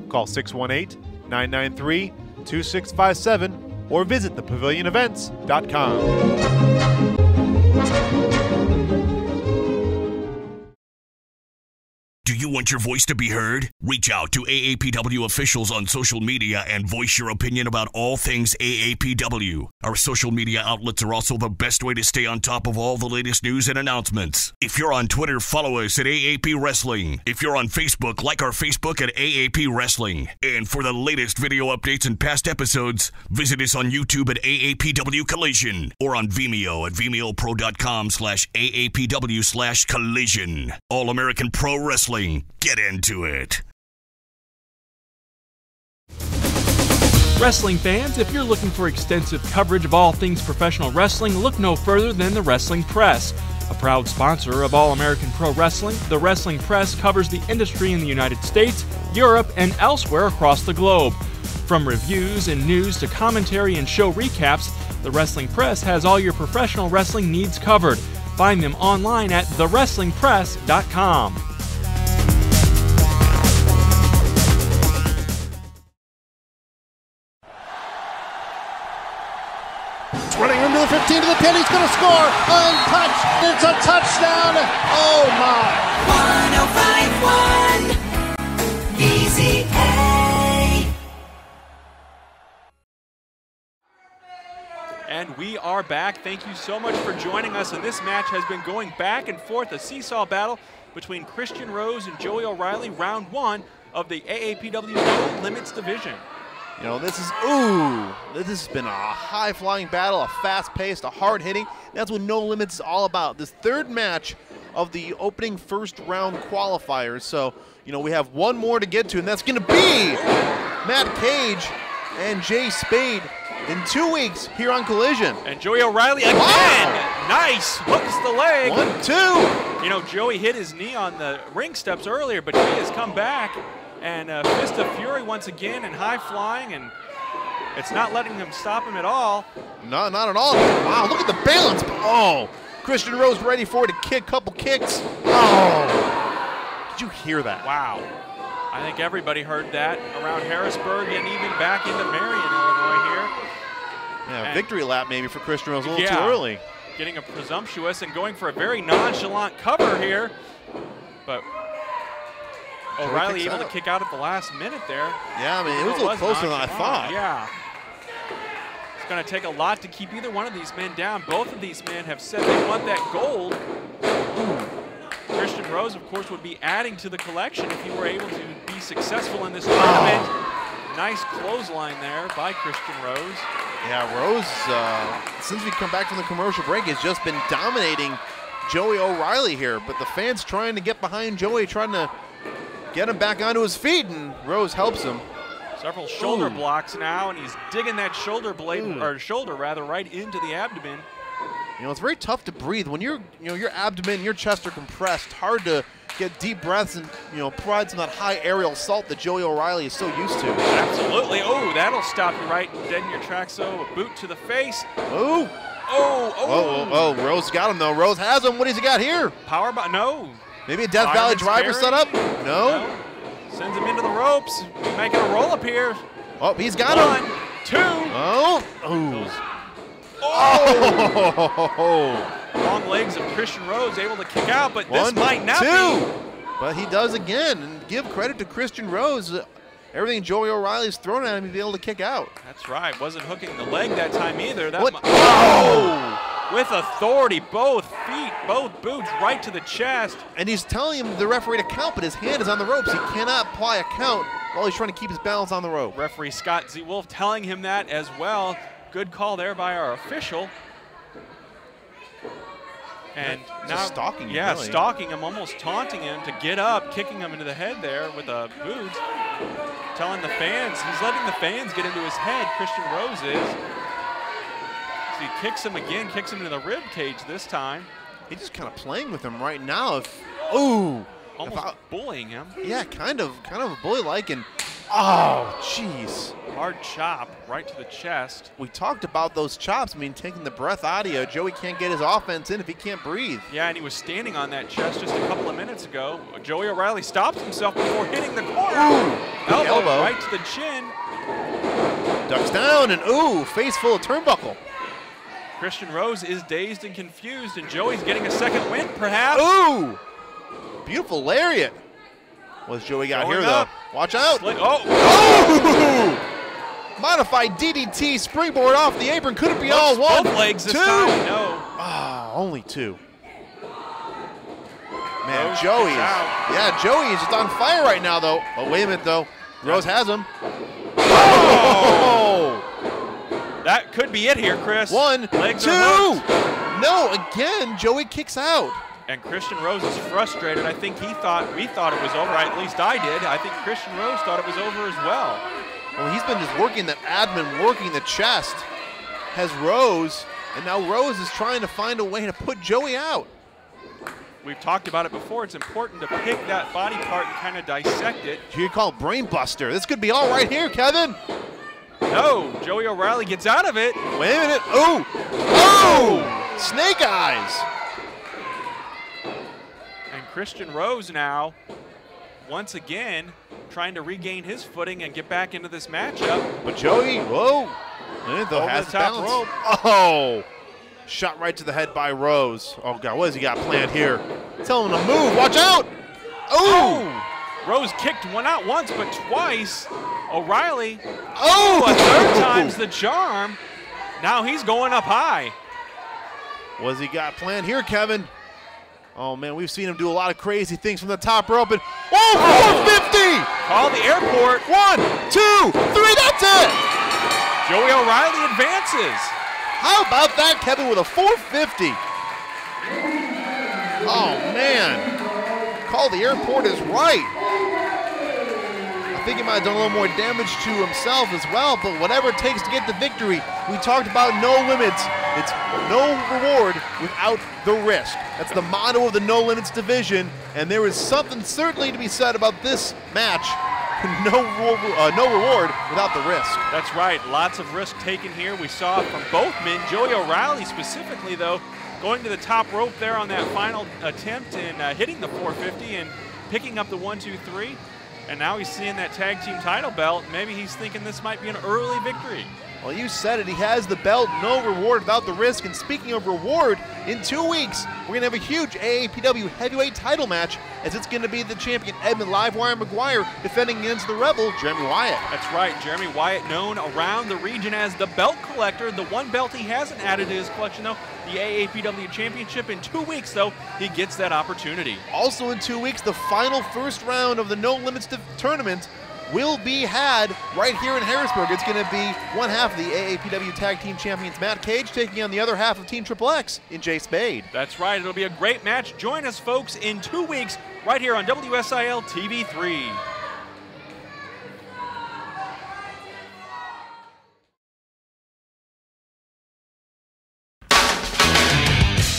Call 618-993-2657 or visit thepavilionevents.com. Do you want your voice to be heard? Reach out to AAPW officials on social media and voice your opinion about all things AAPW. Our social media outlets are also the best way to stay on top of all the latest news and announcements. If you're on Twitter, follow us at AAP Wrestling. If you're on Facebook, like our Facebook at AAP Wrestling. And for the latest video updates and past episodes, visit us on YouTube at AAPW Collision or on Vimeo at vimeopro.com/AAPW/Collision. All American Pro Wrestling. Get into it. Wrestling fans, if you're looking for extensive coverage of all things professional wrestling, look no further than the Wrestling Press. A proud sponsor of All American Pro Wrestling, the Wrestling Press covers the industry in the United States, Europe, and elsewhere across the globe. From reviews and news to commentary and show recaps, the Wrestling Press has all your professional wrestling needs covered. Find them online at thewrestlingpress.com. Running into the 15 to the pin, he's going to score, untouched, it's a touchdown, oh my. 105.1 Easy A. And we are back. Thank you so much for joining us. And this match has been going back and forth, a seesaw battle between Christian Rose and Joey O'Reilly, round 1 of the AAPW No Limits division. You know, this has been a high-flying battle, a fast-paced, a hard-hitting. That's what No Limits is all about. This third match of the opening first-round qualifiers. So, you know, we have one more to get to, and that's going to be Matt Cage and Jay Spade in 2 weeks here on Collision. And Joey O'Reilly again. Wow. Nice. Hooks the leg. 1-2. You know, Joey hit his knee on the ring steps earlier, but he has come back. And Fist of Fury once again, and high flying, and it's not letting him stop him at all. No, not at all. Wow, look at the balance. Oh, Christian Rose ready for it to kick, couple kicks. Oh, Did you hear that? Wow. I think everybody heard that around Harrisburg and even back into Marion, Illinois here. Yeah, And victory lap maybe for Christian Rose, a little too early. Getting a presumptuous and going for a very nonchalant cover here. But O'Reilly able to kick out at the last minute there. Yeah, I mean, it was a little closer than I thought. Yeah. It's going to take a lot to keep either one of these men down. Both of these men have said they want that gold. Christian Rose, of course, would be adding to the collection if he were able to be successful in this tournament. Nice clothesline there by Christian Rose. Yeah, Rose, since we come back from the commercial break, has just been dominating Joey O'Reilly here. But the fans trying to get behind Joey, trying to get him back onto his feet, and Rose helps him. Several shoulder blocks now, and he's digging that shoulder blade, or shoulder rather, right into the abdomen. You know, it's very tough to breathe when your abdomen, your chest are compressed. Hard to get deep breaths and provide some of that high aerial assault that Joey O'Reilly is so used to. Absolutely. Oh, that'll stop you right dead in your tracks. So a boot to the face. Oh. Oh. Rose got him though. Rose has him. What has he got here? Power by no. Maybe a Death Valley driver set up? No. Sends him into the ropes. Making a roll up here. Oh, he's got him. 1, 2. Long legs of Christian Rose able to kick out, but this might not be. But he does again, and give credit to Christian Rose. Everything Joey O'Reilly's thrown at him, he'd be able to kick out. That's right. Wasn't hooking the leg that time either. That what? With authority, both feet, both boots, right to the chest. And he's telling him, the referee, to count, but his hand is on the ropes. He cannot apply a count while he's trying to keep his balance on the rope. Referee Scott Z. Wolf telling him that as well. Good call there by our official. And now stalking him, yeah, really. Stalking him, almost taunting him to get up, kicking him into the head there with a boot. Telling the fans, he's letting the fans get into his head, Christian Rose is. So he kicks him again, kicks him into the rib cage this time. He's just kind of playing with him right now. Almost bullying him. Yeah, kind of a bully-like, and jeez. Hard chop right to the chest. We talked about those chops, taking the breath out of you. Joey can't get his offense in if he can't breathe. Yeah, and he was standing on that chest just a couple of minutes ago. Joey O'Reilly stops himself before hitting the corner. Elbow right to the chin. Ducks down, and face full of turnbuckle. Christian Rose is dazed and confused, and Joey's getting a second win, perhaps. Beautiful lariat. What's Joey got Going here, up. though? Watch out. Modified DDT springboard off the apron. Could it be all one? Both legs this 2. time. No. Only 2. Man, Joey is just on fire right now, though. Oh, wait a minute, though. Rose has him. That could be it here, Chris. 1, 2. Legs are hooked. No, again, Joey kicks out. And Christian Rose is frustrated. I think we thought it was over. At least I did. I think Christian Rose thought it was over as well. Well, he's been just working the abdomen, working the chest. Has Rose, and now Rose is trying to find a way to put Joey out. We've talked about it before. It's important to pick that body part and kind of dissect it. You call it brain buster. This could be all right here, Kevin. No, Joey O'Reilly gets out of it. Wait a minute. Snake eyes. And Christian Rose now, once again, trying to regain his footing and get back into this matchup. But Joey, has the top rope. Shot right to the head by Rose. Oh, God, what has he got planned here? Tell him to move. Watch out. Rose kicked one out once, but twice. O'Reilly, a third time's the charm. Now he's going up high. What has he got planned here, Kevin? Oh, man, we've seen him do a lot of crazy things from the top rope. And 450! Call the airport. 1, 2, 3, that's it! Joey O'Reilly advances. How about that, Kevin, with a 450? Oh, man. Call the airport is right. I think he might have done a little more damage to himself as well, but whatever it takes to get the victory. We talked about no limits. It's no reward without the risk. That's the motto of the No Limits division, and there is something certainly to be said about this match. No reward without the risk. That's right. Lots of risk taken here. We saw from both men. Joey O'Reilly specifically, though, going to the top rope there on that final attempt and hitting the 450, and picking up the 1-2-3, and now he's seeing that tag team title belt. Maybe he's thinking this might be an early victory. Well, you said it. He has the belt, no reward without the risk. And speaking of reward, in 2 weeks, we're going to have a huge AAPW heavyweight title match, as it's going to be the champion Edmund Livewire McGuire defending against the Rebel, Jeremy Wyatt. That's right, Jeremy Wyatt, known around the region as the belt collector. The one belt he hasn't added to his collection, though, the AAPW Championship. In 2 weeks, though, he gets that opportunity. Also in 2 weeks, the final first round of the No Limits tournament will be had right here in Harrisburg. It's going to be one half of the AAPW Tag Team Champions Matt Cage taking on the other half of Team Triple X in Jay Spade. That's right. It'll be a great match. Join us, folks, in 2 weeks right here on WSIL TV3.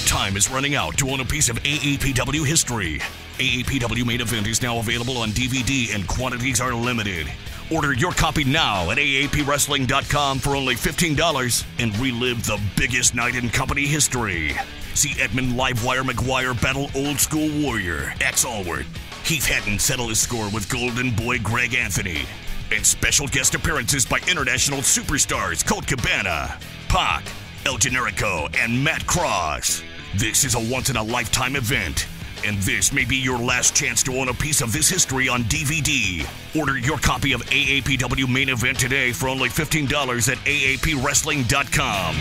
Time is running out to own a piece of AAPW history. AAPW Main Event is now available on DVD and quantities are limited. Order your copy now at AAPWrestling.com for only $15 and relive the biggest night in company history. See Edmund Livewire McGuire battle Old School Warrior X Allward. Heath Hatton settle his score with Golden Boy Greg Anthony. And special guest appearances by international superstars Colt Cabana, Pac, El Generico, and Matt Cross. This is a once-in-a-lifetime event, and this may be your last chance to own a piece of this history on DVD. Order your copy of AAPW Main Event today for only $15 at AAPWrestling.com.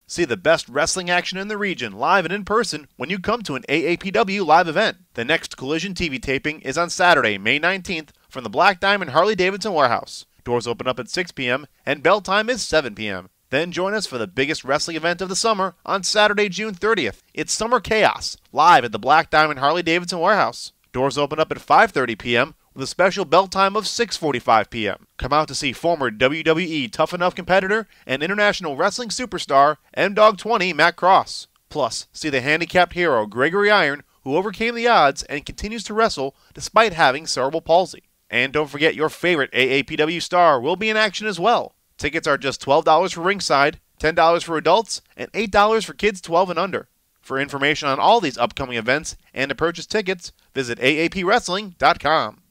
See the best wrestling action in the region live and in person when you come to an AAPW live event. The next Collision TV taping is on Saturday, May 19th from the Black Diamond Harley-Davidson Warehouse. Doors open up at 6 p.m. and bell time is 7 p.m. Then join us for the biggest wrestling event of the summer on Saturday, June 30th. It's Summer Chaos, live at the Black Diamond Harley-Davidson Warehouse. Doors open up at 5:30 p.m. with a special bell time of 6:45 p.m. Come out to see former WWE Tough Enough competitor and international wrestling superstar M-Dog 20 Matt Cross. Plus, see the handicapped hero Gregory Iron, who overcame the odds and continues to wrestle despite having cerebral palsy. And don't forget, your favorite AAPW star will be in action as well. Tickets are just $12 for ringside, $10 for adults, and $8 for kids 12 and under. For information on all these upcoming events and to purchase tickets, visit AAPWrestling.com.